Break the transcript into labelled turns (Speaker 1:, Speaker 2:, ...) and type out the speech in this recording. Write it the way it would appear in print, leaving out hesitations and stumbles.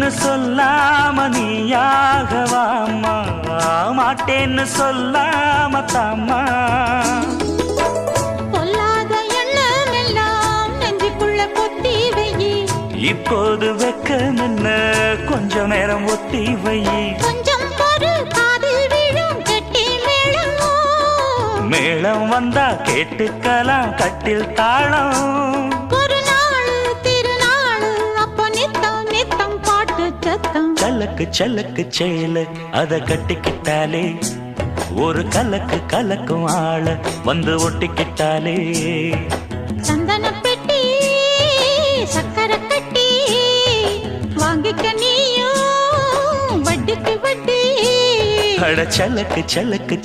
Speaker 1: மாட்டேன்னு சொல்லாம நீயாகவாமா, மாட்டேன்னு சொல்லாம தாமா.
Speaker 2: சொல்லாத எண்ணம் எல்லாம் நெஞ்சுக்குள்ள பொத்தி வையி.
Speaker 1: இப்போது வெக்கம் என்ன, கொஞ்ச நேரம் ஒத்தி வையி.
Speaker 2: கொஞ்சம் பொறு, காதில் விழும் கெட்டி மேளம்.
Speaker 1: மேளம் வந்தா கேட்டுக்கலாம் கட்டில் தாளம்.
Speaker 2: ஒரு நாள் திருநாள் அப்ப நித்தம் நித்தம் பாட்டு சத்தம்.
Speaker 1: சலக்கு சலக்கு சேல அத கட்டிக்கிட்டாலே, ஒரு கலக்கு கலக்கும் ஆள வந்து ஒட்டிக்கிட்டாலே.
Speaker 2: சந்தன பெட்டி சக்கரை கட்டி வாங்கிக்க நீயும் வட்டிக்கு வட்டி.
Speaker 1: அட சலக்கு சலக்கு